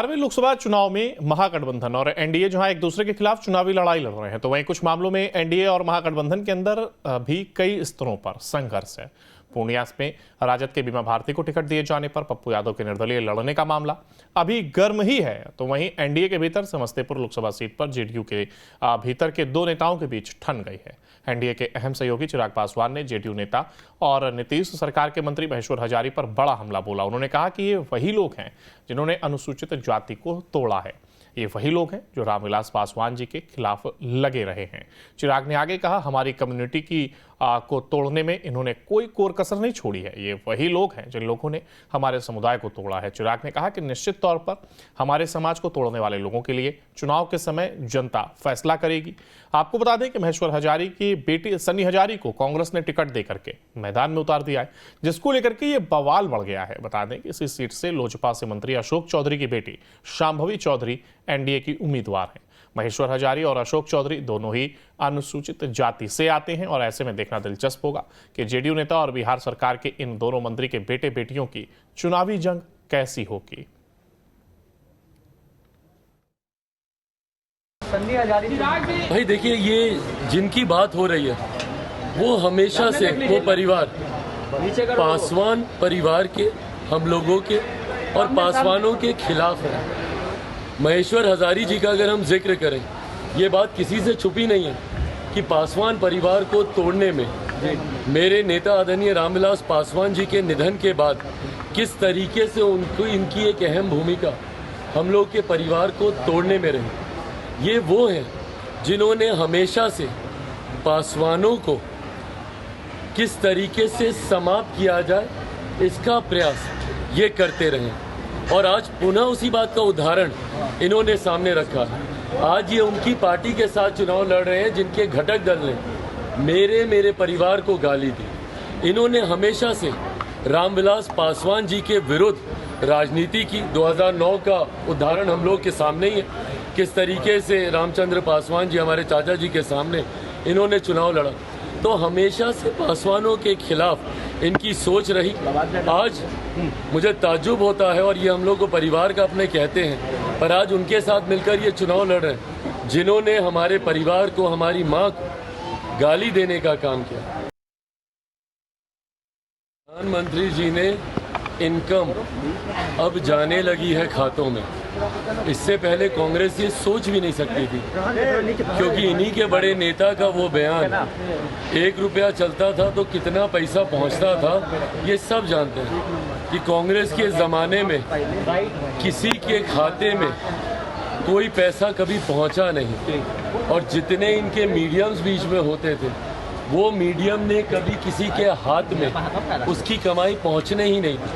बिहार में लोकसभा चुनाव में महागठबंधन और एनडीए जहां एक दूसरे के खिलाफ चुनावी लड़ाई लड़ रहे हैं, तो वहीं कुछ मामलों में एनडीए और महागठबंधन के अंदर भी कई स्तरों पर संघर्ष है। पूर्णिया में राजद के बीमा भारती को टिकट दिए जाने पर पप्पू यादव के निर्दलीय लड़ने का मामला अभी गर्म ही है, तो वहीं एनडीए के भीतर समस्तीपुर लोकसभा सीट पर जेडीयू के भीतर के दो नेताओं के बीच ठन गई है। एनडीए के अहम सहयोगी चिराग पासवान ने जेडीयू नेता और नीतीश सरकार के मंत्री महेश्वर हजारी पर बड़ा हमला बोला। उन्होंने कहा कि ये वही लोग हैं जिन्होंने अनुसूचित जाति को तोड़ा है, ये वही लोग हैं जो रामविलास पासवान जी के खिलाफ लगे रहे हैं। चिराग ने आगे कहा, हमारी कम्युनिटी की को तोड़ने में इन्होंने कोई कोर कसर नहीं छोड़ी है। ये वही लोग हैं जिन लोगों ने हमारे समुदाय को तोड़ा है। चिराग ने कहा कि निश्चित तौर पर हमारे समाज को तोड़ने वाले लोगों के लिए चुनाव के समय जनता फैसला करेगी। आपको बता दें कि महेश्वर हजारी की बेटी सन्नी हजारी को कांग्रेस ने टिकट देकर के मैदान में उतार दिया है, जिसको लेकर के ये बवाल बढ़ गया है। बता दें कि इसी सीट से लोजपा से मंत्री अशोक चौधरी की बेटी शांभवी चौधरी एनडीए की उम्मीदवार है। महेश्वर हजारी और अशोक चौधरी दोनों ही अनुसूचित जाति से आते हैं और ऐसे में देखना दिलचस्प होगा कि जेडीयू नेता और बिहार सरकार के इन दोनों मंत्री के बेटे बेटियों की चुनावी जंग कैसी होगी। भाई देखिए, ये जिनकी बात हो रही है वो हमेशा से वो परिवार पासवान परिवार के, हम लोगों के और पासवानों के खिलाफ है। महेश्वर हजारी जी का अगर हम जिक्र करें, ये बात किसी से छुपी नहीं है कि पासवान परिवार को तोड़ने में मेरे नेता आदरणीय रामविलास पासवान जी के निधन के बाद किस तरीके से उनको इनकी एक अहम भूमिका हम लोग के परिवार को तोड़ने में रही। ये वो हैं जिन्होंने हमेशा से पासवानों को किस तरीके से समाप्त किया जाए इसका प्रयास ये करते रहे और आज पुनः उसी बात का उदाहरण इन्होंने सामने रखा। आज ये उनकी पार्टी के साथ चुनाव लड़ रहे हैं जिनके घटक दल ने मेरे परिवार को गाली दी। इन्होंने हमेशा से रामविलास पासवान जी के विरुद्ध राजनीति की। 2009 का उदाहरण हम लोग के सामने ही है, किस तरीके से रामचंद्र पासवान जी हमारे चाचा जी के सामने इन्होंने चुनाव लड़ा। तो हमेशा से पासवानों के खिलाफ इनकी सोच रही। आज मुझे ताज्जुब होता है, और ये हम लोग को परिवार का अपने कहते हैं, पर आज उनके साथ मिलकर ये चुनाव लड़ रहे हैं जिन्होंने हमारे परिवार को, हमारी माँ को गाली देने का काम किया। प्रधानमंत्री जी ने इनकम अब जाने लगी है खातों में। इससे पहले कांग्रेस ये सोच भी नहीं सकती थी, क्योंकि इन्हीं के बड़े नेता का वो बयान, 1 रुपया चलता था तो कितना पैसा पहुंचता था, ये सब जानते हैं कि कांग्रेस के ज़माने में किसी के खाते में कोई पैसा कभी पहुंचा नहीं, और जितने इनके मीडियम्स बीच में होते थे वो मीडियम ने कभी किसी के हाथ में उसकी कमाई पहुंचने ही नहीं दी,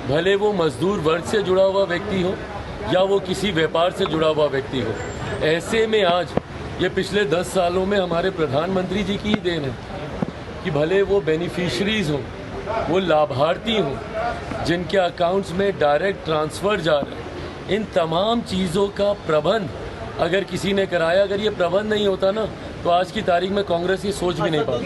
भले वो मजदूर वर्ग से जुड़ा हुआ व्यक्ति हो या वो किसी व्यापार से जुड़ा हुआ व्यक्ति हो। ऐसे में आज ये पिछले 10 सालों में हमारे प्रधानमंत्री जी की ही देन है कि भले वो बेनिफिशरीज हों, वो लाभार्थी हों जिनके अकाउंट्स में डायरेक्ट ट्रांसफ़र जा रहे हैं, इन तमाम चीज़ों का प्रबंध अगर किसी ने कराया, अगर ये प्रबंध नहीं होता ना, तो आज की तारीख में कांग्रेस ये सोच भी नहीं पाती।